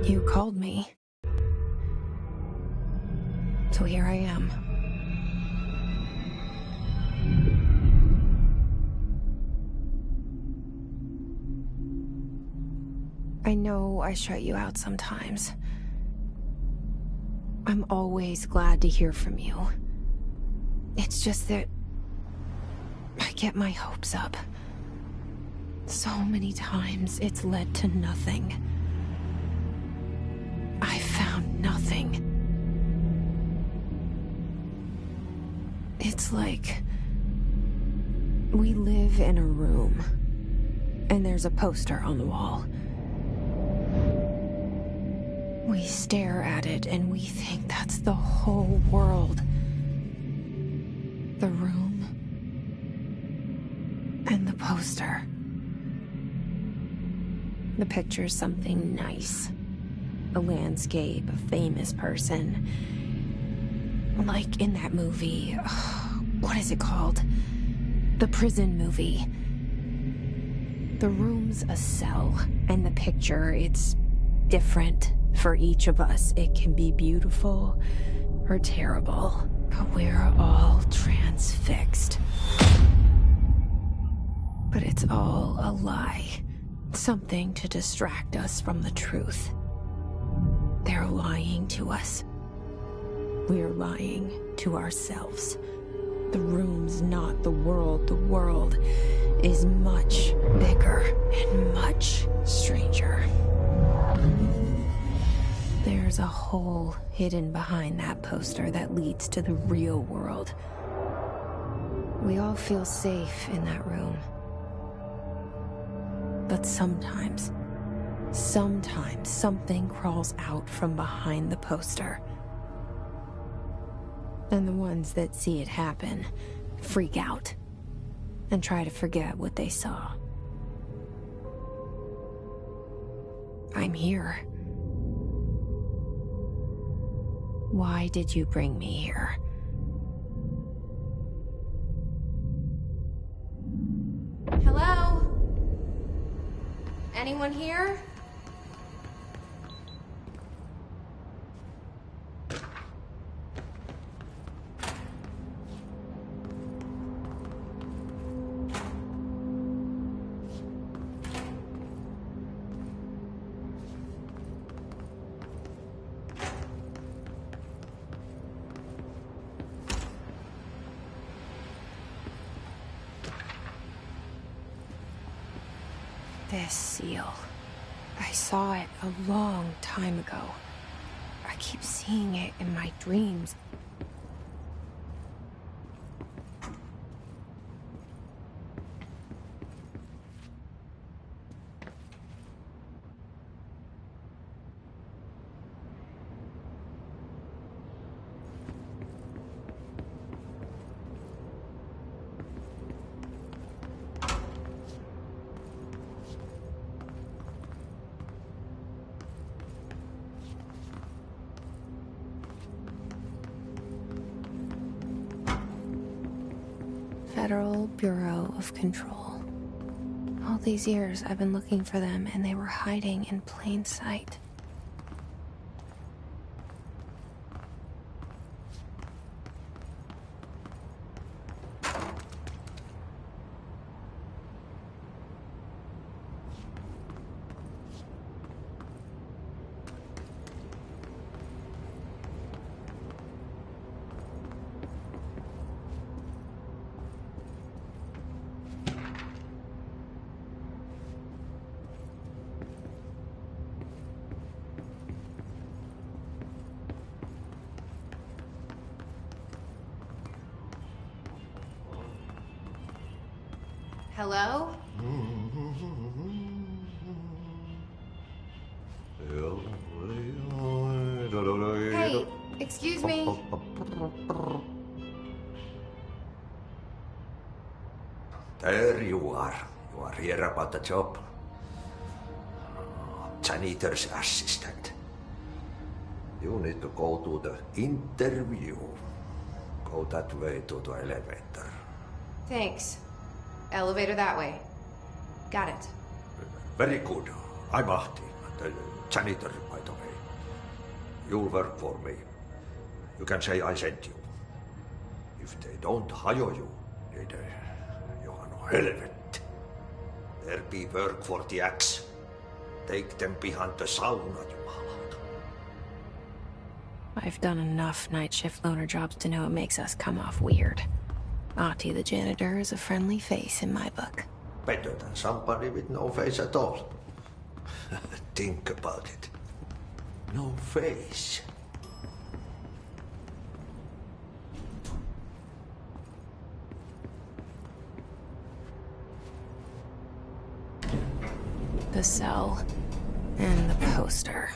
You called me. So here I am. I know I shut you out sometimes. I'm always glad to hear from you. It's just that I get my hopes up. So many times it's led to nothing. I found nothing. It's like we live in a room, and there's a poster on the wall. We stare at it and we think that's the whole world. The room and the poster. The picture's something nice. A landscape, a famous person. Like in that movie, what is it called? The prison movie. The room's a cell, and the picture, it's different for each of us. It can be beautiful or terrible, but we're all transfixed. But it's all a lie. Something to distract us from the truth. They're lying to us. We're lying to ourselves. The room's not the world. The world is much bigger and much stranger. There's a hole hidden behind that poster that leads to the real world. We all feel safe in that room. But sometimes something crawls out from behind the poster. And the ones that see it happen freak out and try to forget what they saw. I'm here. Why did you bring me here? Hello? Anyone here? This seal. I saw it a long time ago. I keep seeing it in my dreams. Federal Bureau of Control. All these years I've been looking for them, and they were hiding in plain sight. Hello? Hey, excuse me. There you are. You are here about the job. Janitor's assistant. You need to go to the interview. Go that way to the elevator. Thanks. Elevator that way. Got it. Very good. I'm Ahti. Janitor, by the way. You'll work for me. You can say I sent you. If they don't hire you, niin Johan on helvet. There be work for the axe. Take them behind the sauna, jumalauta. I've done enough night shift loner jobs to know it makes us come off weird. Ahti the janitor is a friendly face in my book. Better than somebody with no face at all. Think about it. No face. The cell and the poster.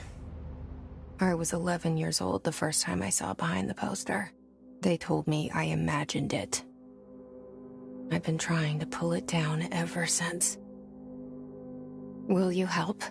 I was 11 years old the first time I saw behind the poster. They told me I imagined it. I've been trying to pull it down ever since. Will you help?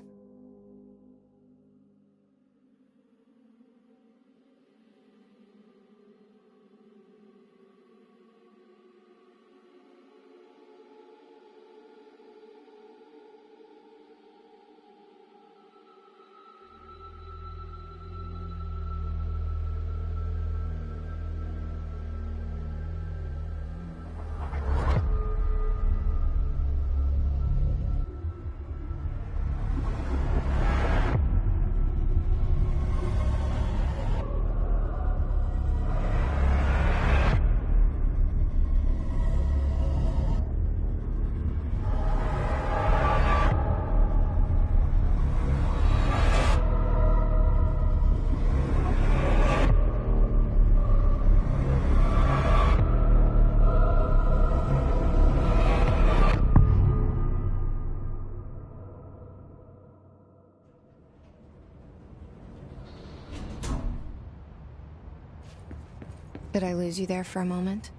Did I lose you there for a moment?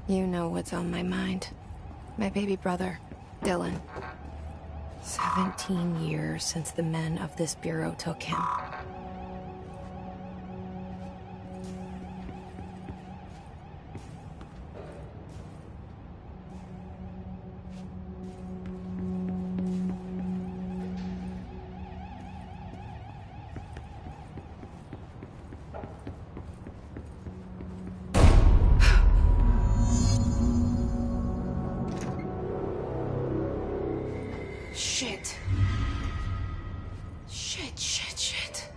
You know what's on my mind. My baby brother, Dylan. 17 years since the men of this bureau took him. Shit. Shit.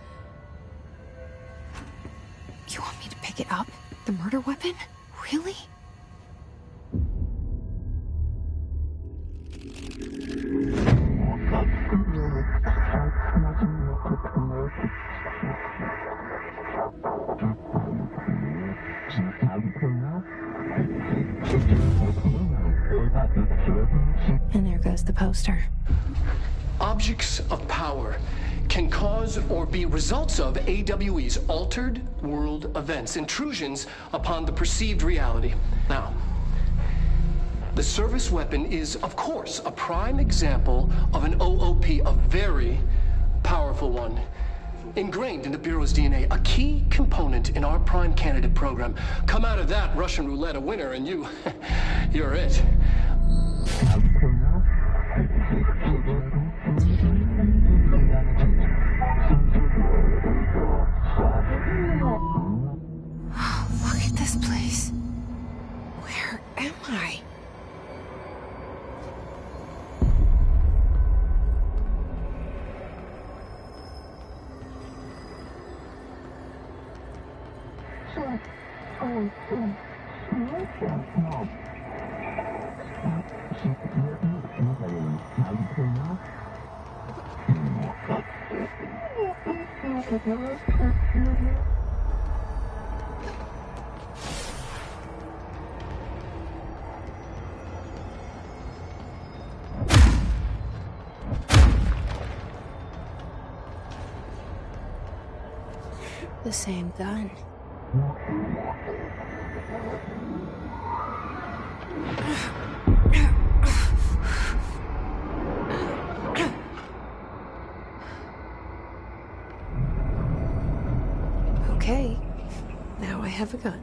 You want me to pick it up? The murder weapon? Really? And there goes the poster. Objects of power can cause or be results of AWE's altered world events, intrusions upon the perceived reality. Now, the service weapon is, of course, a prime example of an OOP, a very powerful one. Ingrained in the Bureau's DNA, a key component in our prime candidate program. Come out of that Russian roulette a winner and you're it. Look at this place. Where am I? The same gun. Okay, now I have a gun.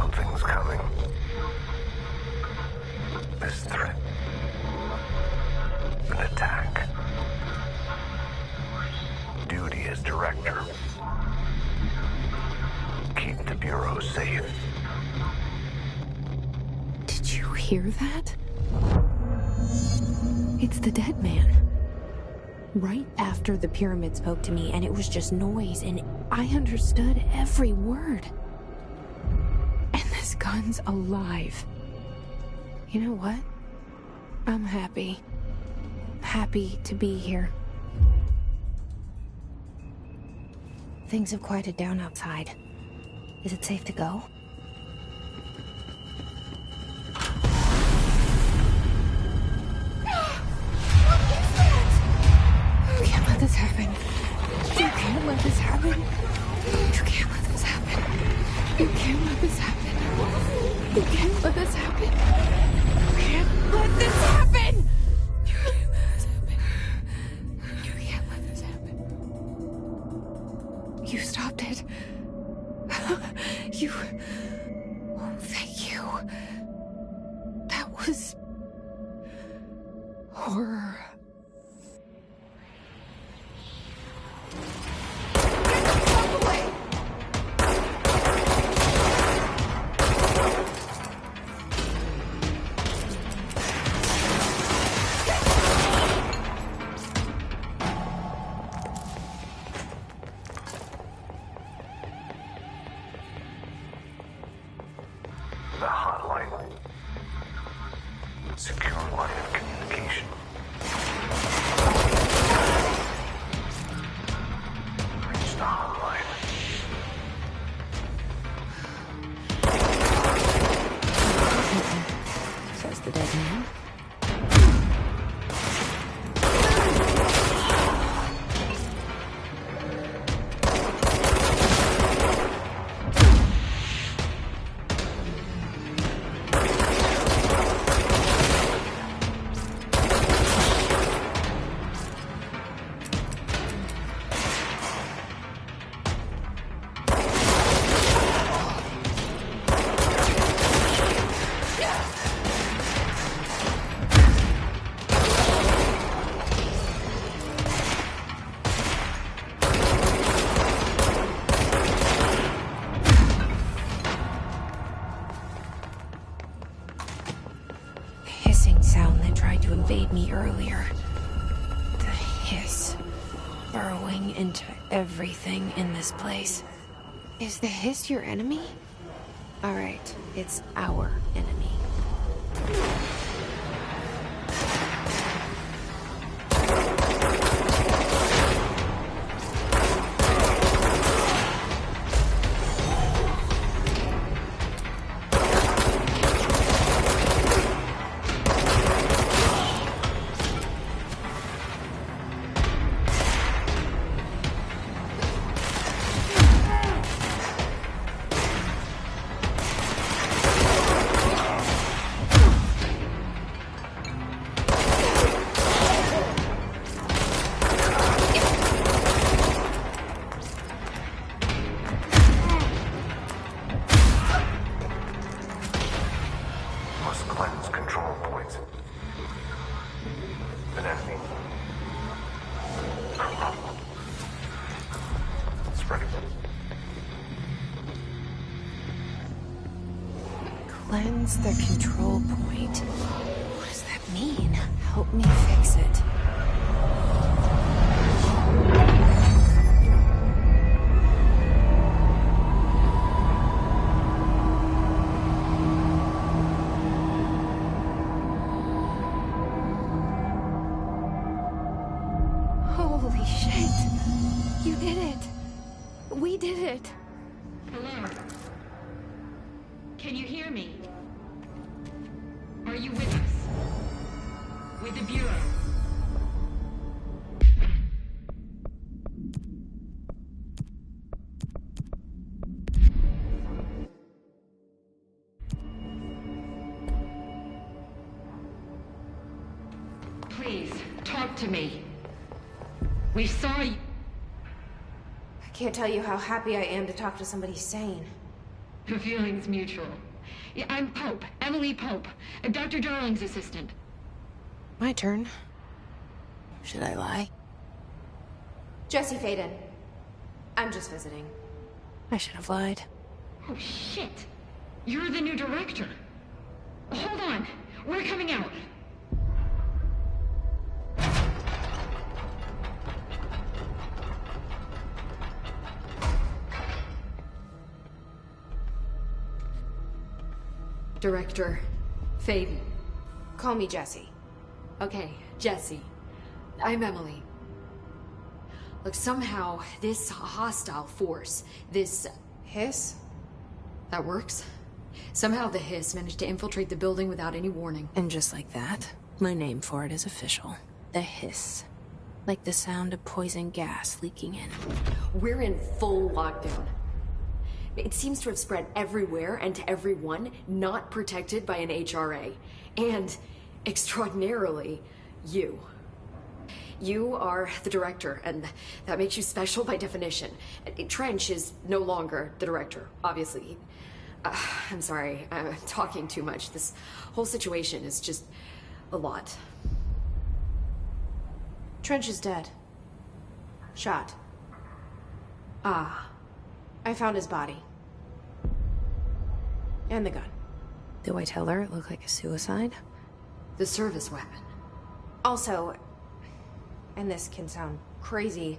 Something's coming. This threat. An attack. Duty as director. Keep the Bureau safe. Did you hear that? It's the dead man. Right after the pyramid spoke to me, and it was just noise, and I understood every word. And this gun's alive. You know what? I'm happy. Happy to be here. Things have quieted down outside. Is it safe to go? You can't let this happen. You can't let this happen. You can't let this happen. You can't let this happen. You can't let this happen. You can't let this happen. You can't let this happen. You can't let this happen. You stopped it. You... Oh, thank you. That was... horror. The hotline. Secure line of communication. Reach the hotline. Says the dead man. Sound that tried to invade me earlier. The hiss burrowing into everything in this place. Is the hiss your enemy? Alright, it's our enemy. Must cleanse control points. An enemy. Spreading. Cleanse the control point. What does that mean? Help me fix it. Holy shit! You did it! We did it! Hello? Can you hear me? Are you with us? With the Bureau? Please, talk to me. We saw you. I can't tell you how happy I am to talk to somebody sane. The feeling's mutual. Yeah, I'm Pope, Emily Pope, Dr. Darling's assistant. My turn. Should I lie? Jesse Faden. I'm just visiting. I should have lied. Oh, shit. You're the new director. Hold on. We're coming out. Director Faden. Call me Jesse. Okay, Jesse. I'm Emily. Look, somehow this hostile force, this Hiss? that works. Somehow the Hiss managed to infiltrate the building without any warning. And just like that, my name for it is official. The Hiss. Like the sound of poison gas leaking in. We're in full lockdown. It seems to have spread everywhere and to everyone not protected by an HRA. And, extraordinarily, you. You are the director, and that makes you special by definition. Trench is no longer the director, obviously. I'm sorry, I'm talking too much. This whole situation is just a lot. Trench is dead. Shot. Ah. I found his body. And the gun. Do I tell her it looked like a suicide? The service weapon. Also, and this can sound crazy,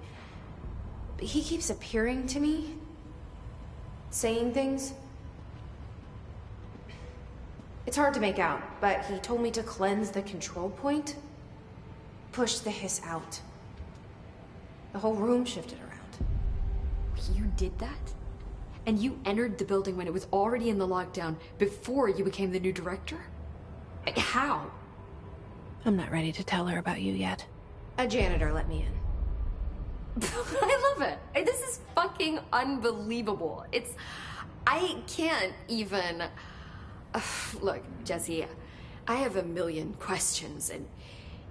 but he keeps appearing to me. Saying things. It's hard to make out, but he told me to cleanse the control point. Push the Hiss out. The whole room shifted around. You did that? And you entered the building when it was already in the lockdown before you became the new director? How? I'm not ready to tell her about you yet. A janitor let me in. I love it. This is fucking unbelievable. I can't even... Look, Jesse, I have a million questions, and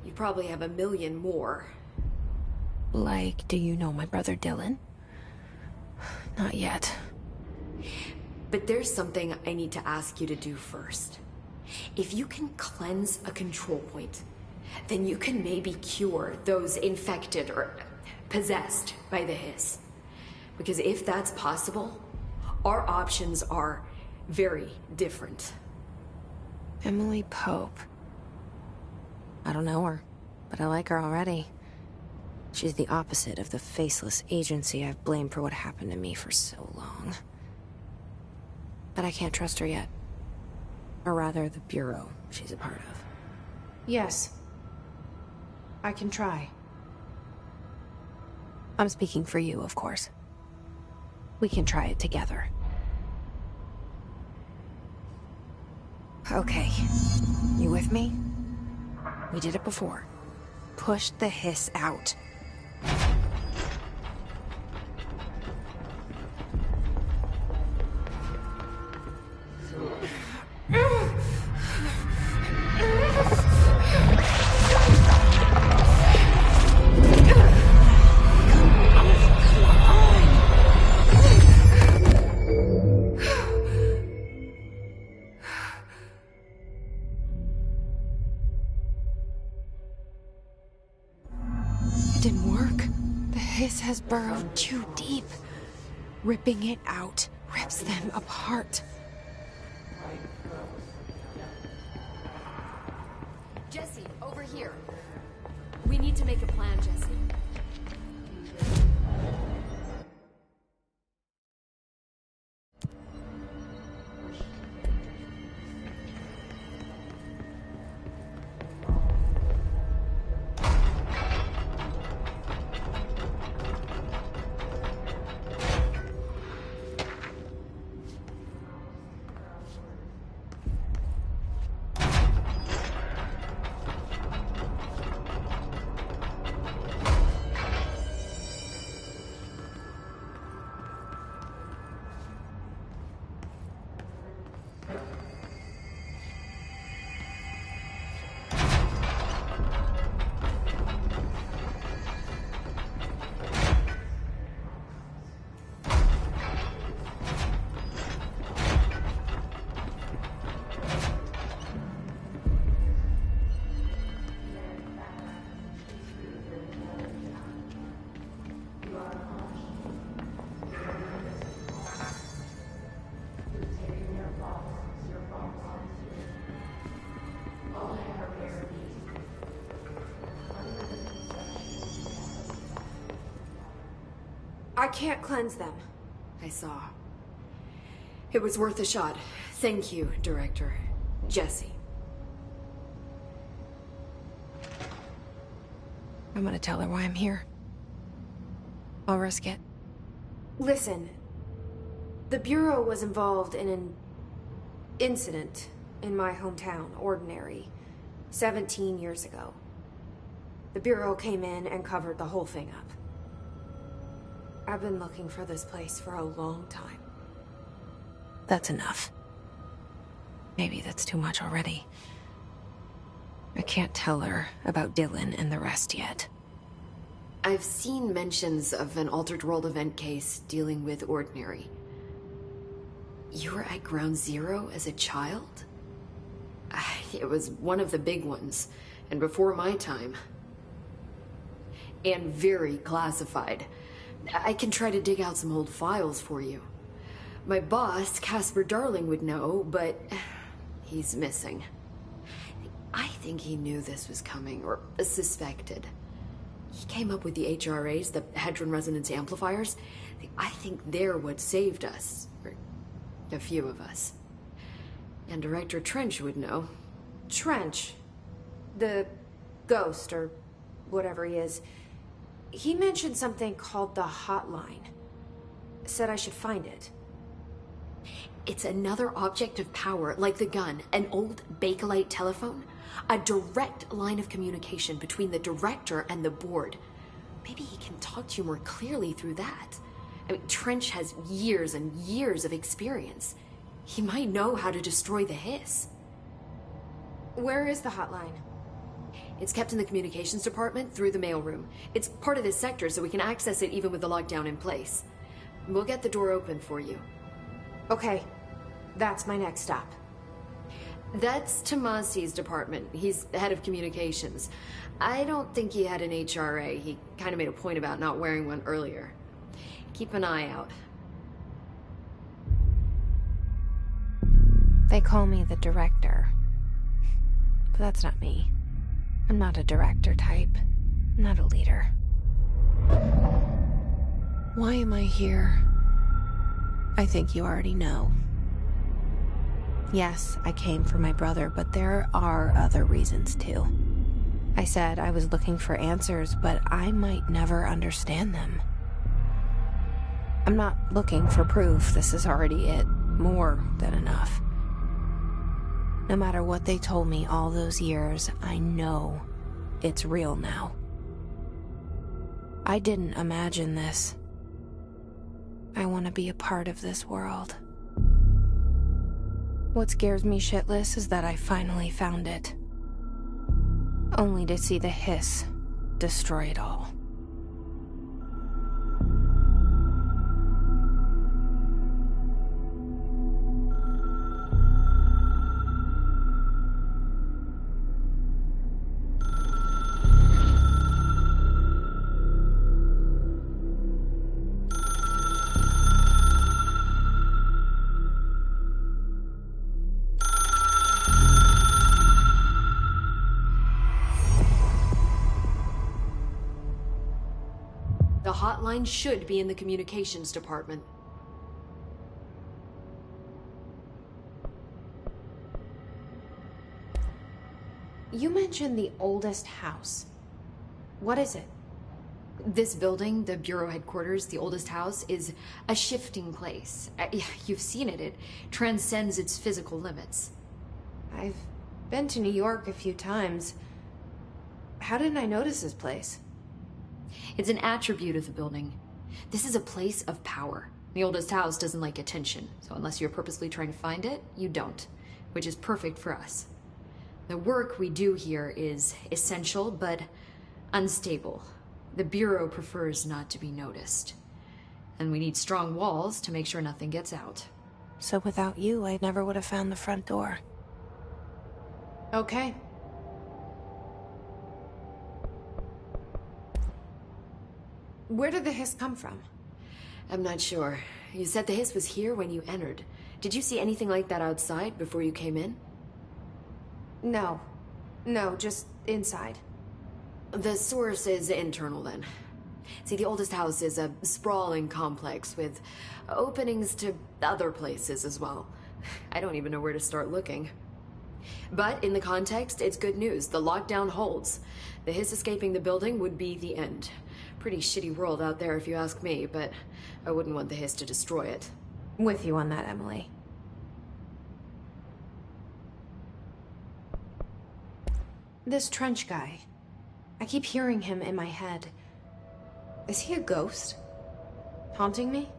you probably have a million more. Like, do you know my brother Dylan? Not yet. But there's something I need to ask you to do first. If you can cleanse a control point, then you can maybe cure those infected or possessed by the Hiss. Because if that's possible, our options are very different. Emily Pope. I don't know her, but I like her already. She's the opposite of the faceless agency I've blamed for what happened to me for so long. But I can't trust her yet. Or rather, the Bureau she's a part of. Yes. I can try. I'm speaking for you, of course. We can try it together. Okay. You with me? We did it before. Push the Hiss out. It didn't work. The Hiss has burrowed too deep. Ripping it out rips them apart. Jesse, over here. We need to make a plan, Jesse. I can't cleanse them. I saw. It was worth a shot. Thank you, Director. Jesse. I'm gonna tell her why I'm here. I'll risk it. Listen, the Bureau was involved in an incident in my hometown, Ordinary, 17 years ago. The Bureau came in and covered the whole thing up. I've been looking for this place for a long time. That's enough. Maybe that's too much already. I can't tell her about Dylan and the rest yet. I've seen mentions of an Altered World event case dealing with Ordinary. You were at Ground Zero as a child? It was one of the big ones, and before my time. And very classified. I can try to dig out some old files for you. My boss, Casper Darling, would know, but he's missing. I think he knew this was coming, or suspected. He came up with the HRAs, the Hadron Resonance Amplifiers. I think they're what saved us, or a few of us. And Director Trench would know. Trench, the ghost, or whatever he is, he mentioned something called the Hotline. Said I should find it. It's another object of power, like the gun, an old Bakelite telephone. A direct line of communication between the director and the board. Maybe he can talk to you more clearly through that. I mean, Trench has years and years of experience. He might know how to destroy the Hiss. Where is the hotline? It's kept in the communications department through the mailroom. It's part of this sector, so we can access it even with the lockdown in place. We'll get the door open for you. Okay, that's my next stop. That's Tomasi's department. He's the head of communications. I don't think he had an HRA. He kind of made a point about not wearing one earlier. Keep an eye out. They call me the director. But that's not me. I'm not a director type. I'm not a leader. Why am I here? I think you already know. Yes, I came for my brother, but there are other reasons too. I said I was looking for answers, but I might never understand them. I'm not looking for proof. This is already it. More than enough. No matter what they told me all those years, I know it's real now. I didn't imagine this. I want to be a part of this world. What scares me shitless is that I finally found it. Only to see the Hiss destroy it all. The hotline should be in the communications department. You mentioned the oldest house. What is it? This building, the Bureau headquarters, the oldest house, is a shifting place. You've seen it. It transcends its physical limits. I've been to New York a few times. How didn't I notice this place? It's an attribute of the building. This is a place of power. The oldest house doesn't like attention, so unless you're purposely trying to find it, you don't, which is perfect for us. The work we do here is essential, but unstable. The Bureau prefers not to be noticed. And we need strong walls to make sure nothing gets out. So without you, I never would have found the front door. Okay. Where did the Hiss come from? I'm not sure. You said the Hiss was here when you entered. Did you see anything like that outside before you came in? No, just inside. The source is internal then. See, the oldest house is a sprawling complex with openings to other places as well. I don't even know where to start looking. But in the context, it's good news. The lockdown holds. The Hiss escaping the building would be the end. Pretty shitty world out there if you ask me, but I wouldn't want the Hiss to destroy it. With you on that, Emily. This Trench guy. I keep hearing him in my head. Is he a ghost? Haunting me?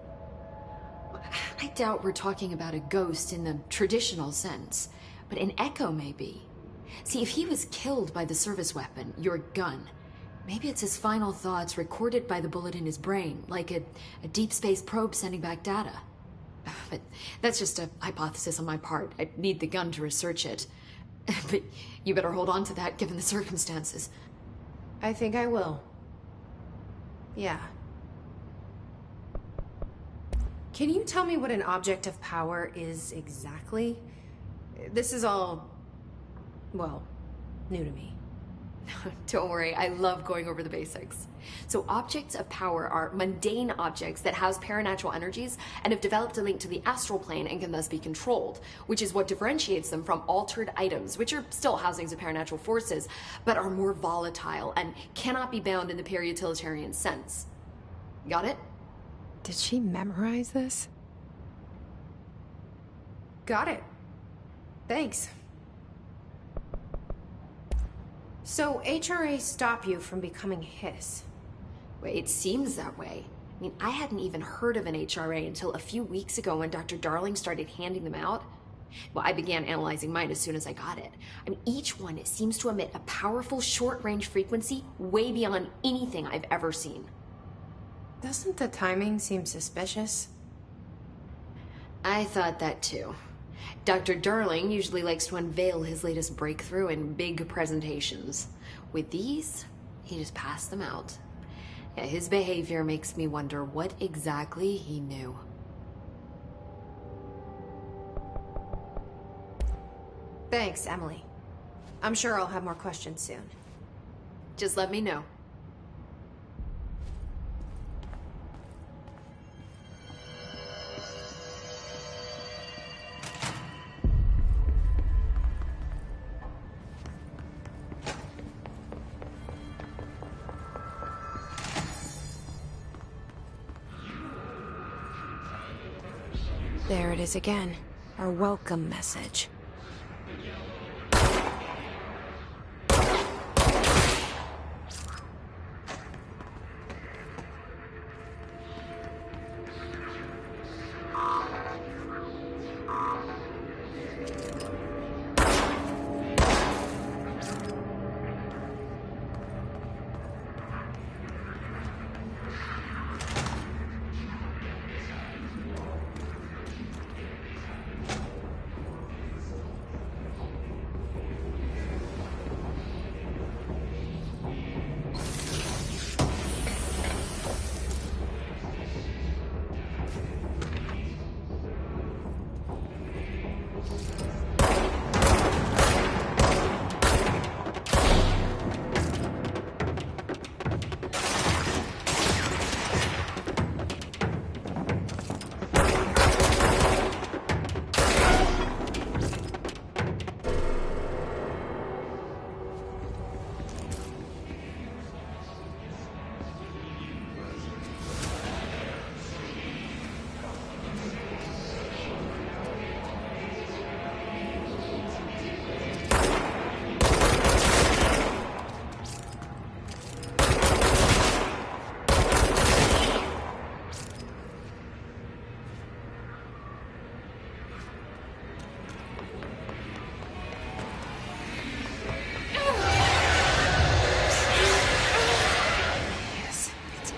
I doubt we're talking about a ghost in the traditional sense, but an echo maybe. See, if he was killed by the service weapon, your gun, maybe it's his final thoughts recorded by the bullet in his brain, like a deep space probe sending back data. But that's just a hypothesis on my part. I'd need the gun to research it. But you better hold on to that given the circumstances. I think I will. Yeah. Can you tell me what an object of power is exactly? This is all, well, new to me. Don't worry, I love going over the basics. So objects of power are mundane objects that house paranatural energies and have developed a link to the astral plane and can thus be controlled, which is what differentiates them from altered items, which are still housings of paranatural forces, but are more volatile and cannot be bound in the pure utilitarian sense. Got it? Did she memorize this? Got it. Thanks. So, HRA stop you from becoming Hiss? Well, it seems that way. I mean, I hadn't even heard of an HRA until a few weeks ago when Dr. Darling started handing them out. Well, I began analyzing mine as soon as I got it. I mean, each one seems to emit a powerful short-range frequency way beyond anything I've ever seen. Doesn't the timing seem suspicious? I thought that too. Dr. Darling usually likes to unveil his latest breakthrough in big presentations. With these, he just passed them out. Yeah, his behavior makes me wonder what exactly he knew. Thanks, Emily. I'm sure I'll have more questions soon. Just let me know. There it is again. Our welcome message.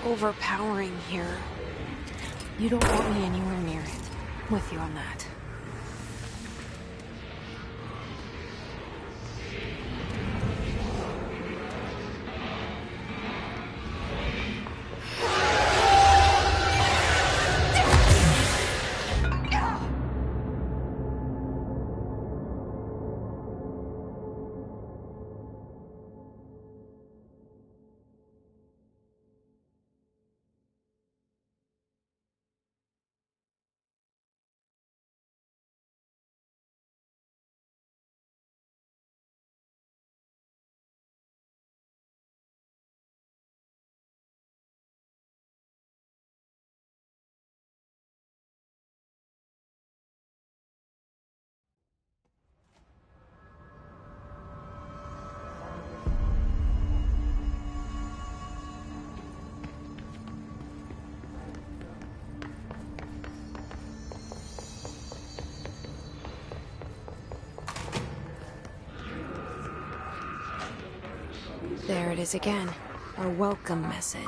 Overpowering here. You don't want me anywhere near it. With you on that. There it is again. A welcome message.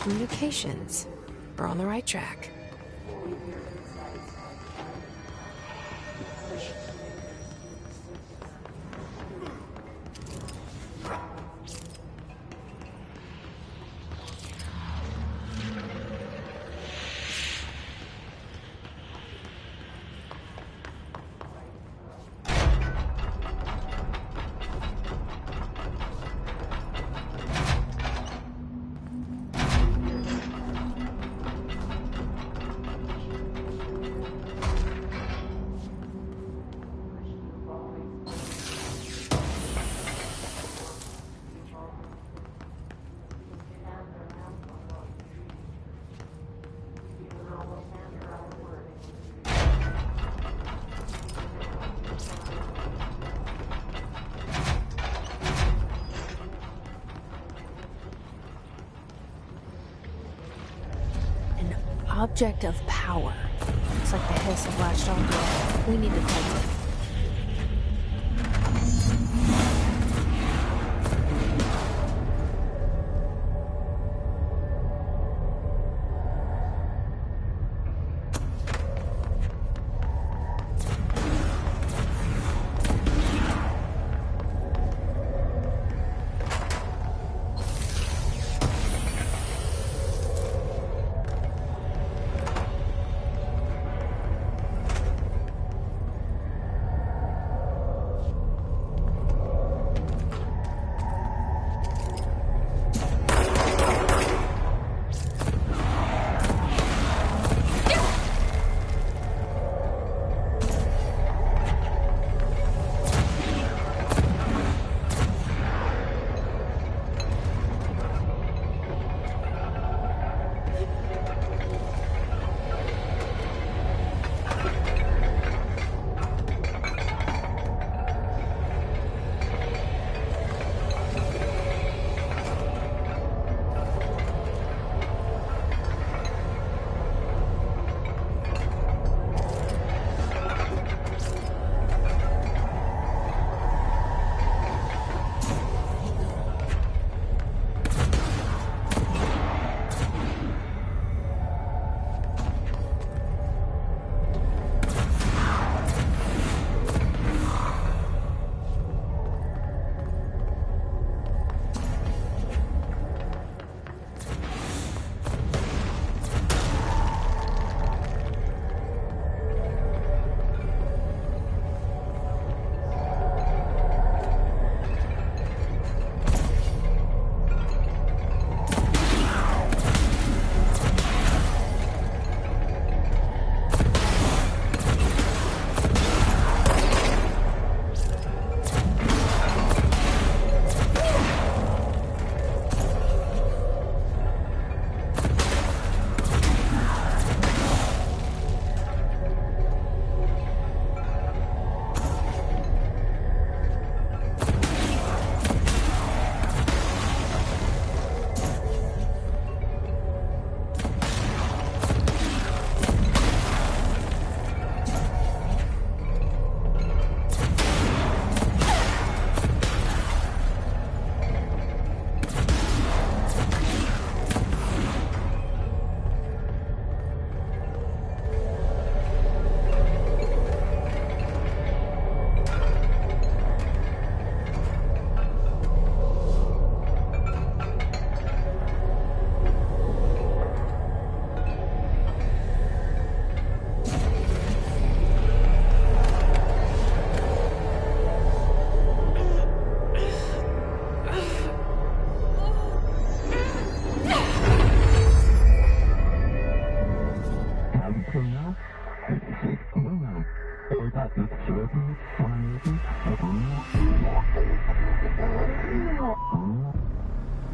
Communications. We're on the right track. object of power. Looks like the hiss of latched onto it. We need to cleanse it.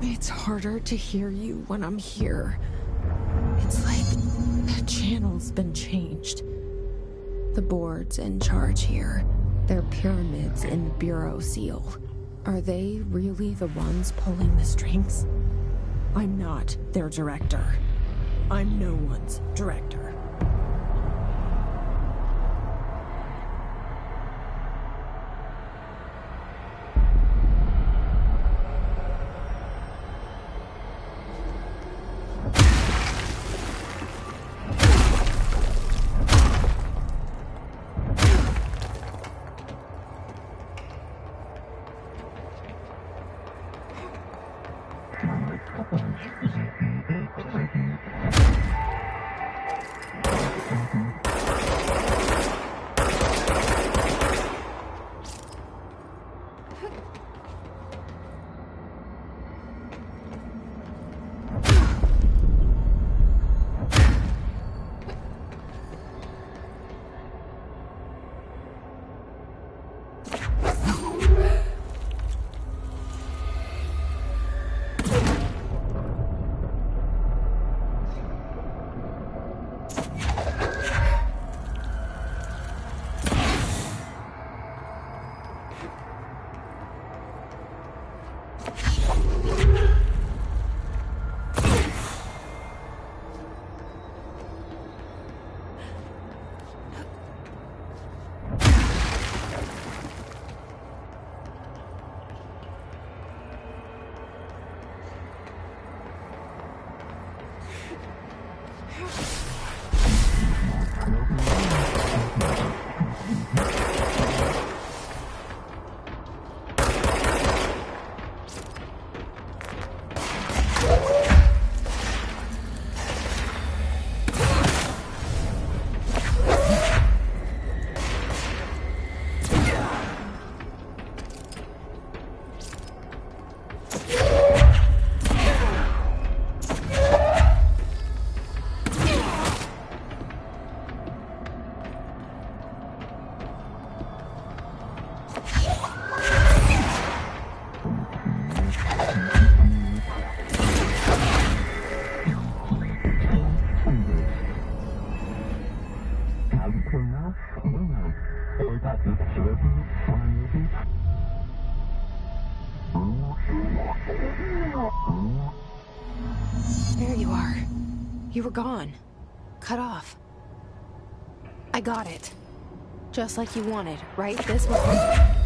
It's harder to hear you when I'm here. It's like the channel's been changed. The board's in charge here. They're pyramids in the Bureau seal. Are they really the ones pulling the strings? I'm not their director. I'm no one's director. There you are. You were gone. Cut off. I got it. Just like you wanted, right? This was...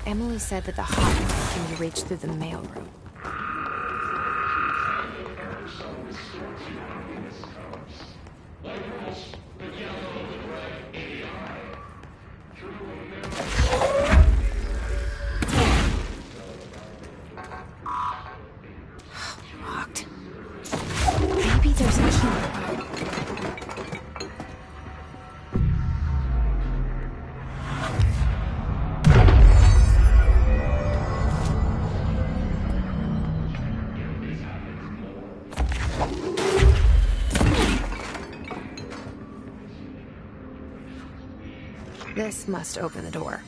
Emily said that the hotline can be reached through the mailroom. Locked. Maybe there's a key. This must open the door.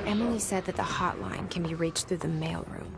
Emily said that the hotline can be reached through the mailroom.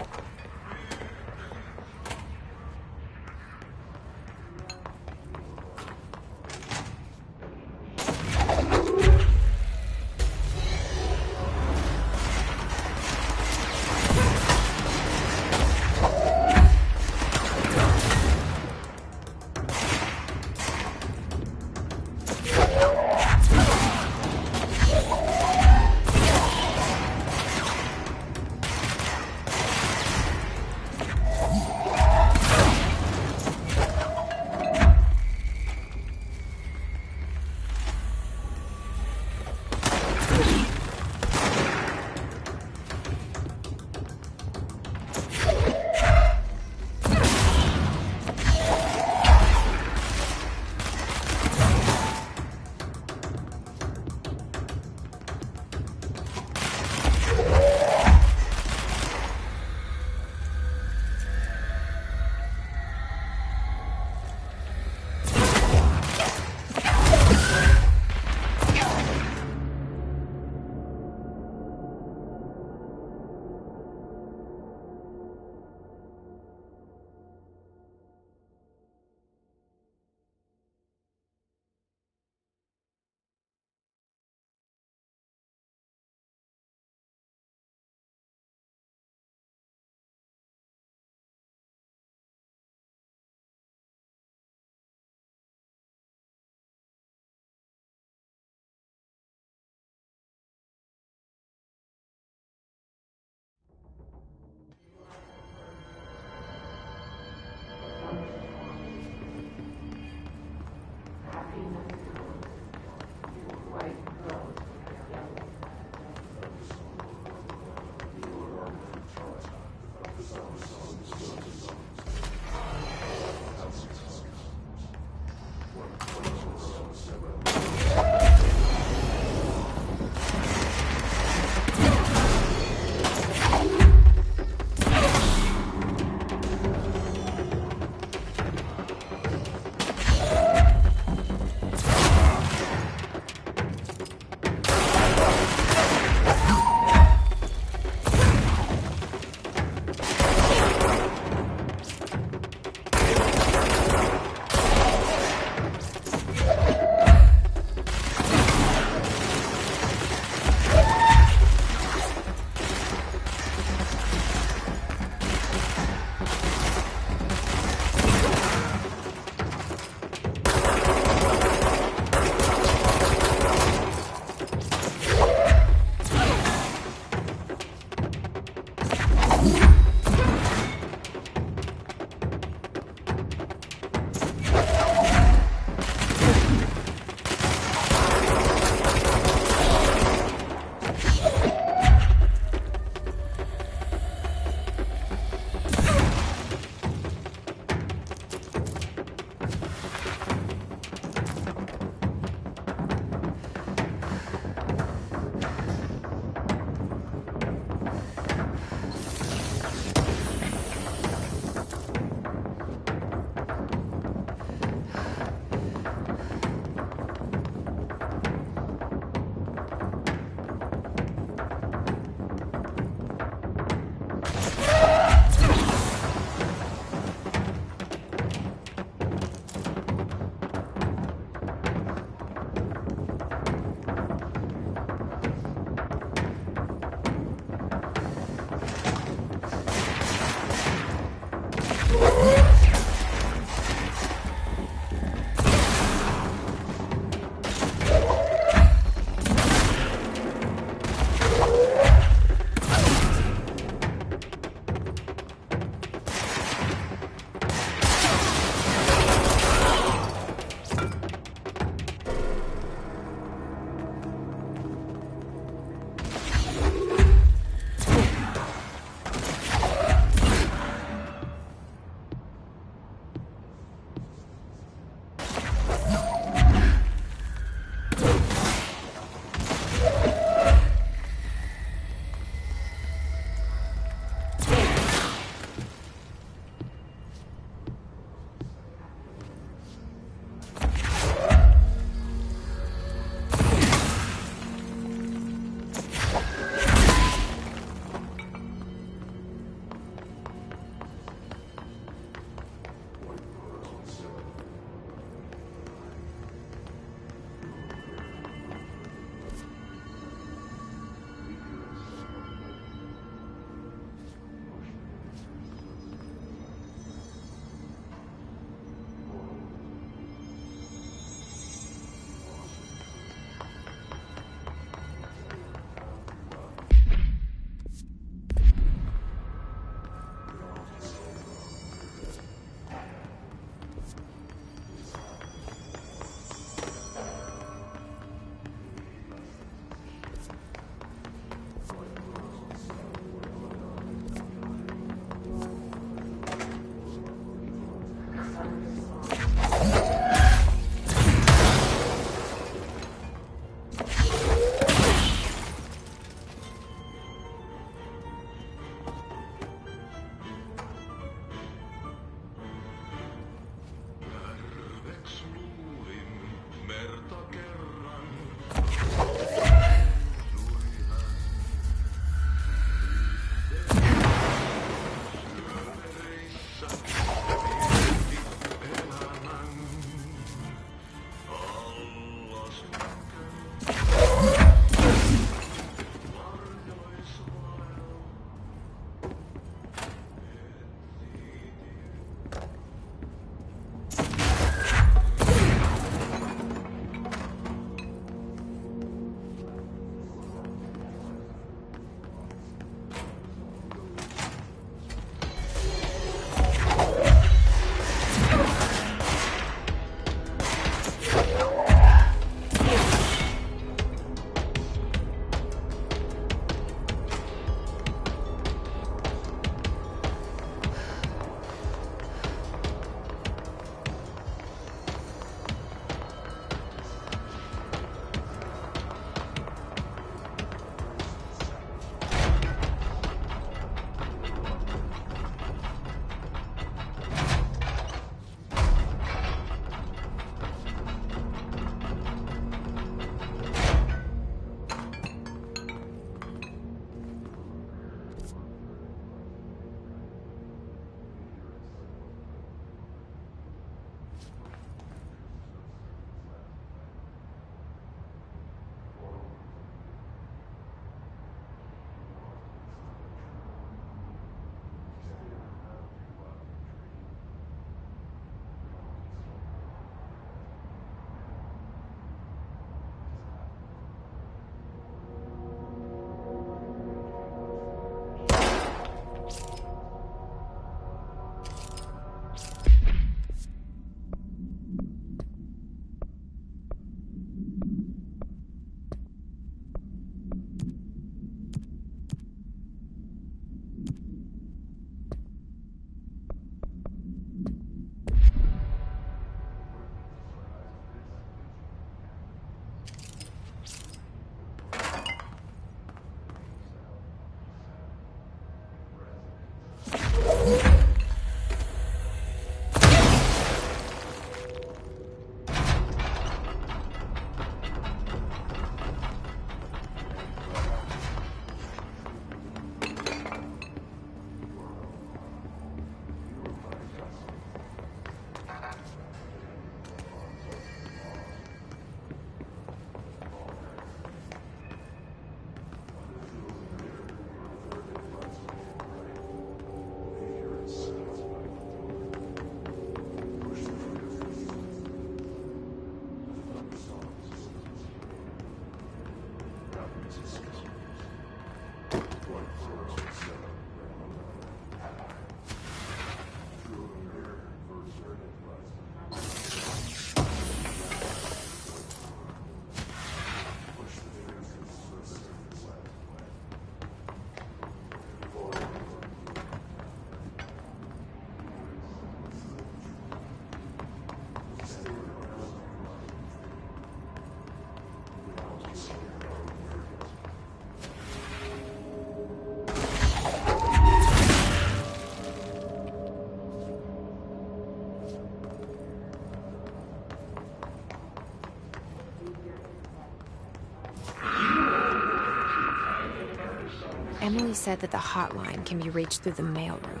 Emily said that the hotline can be reached through the mailroom.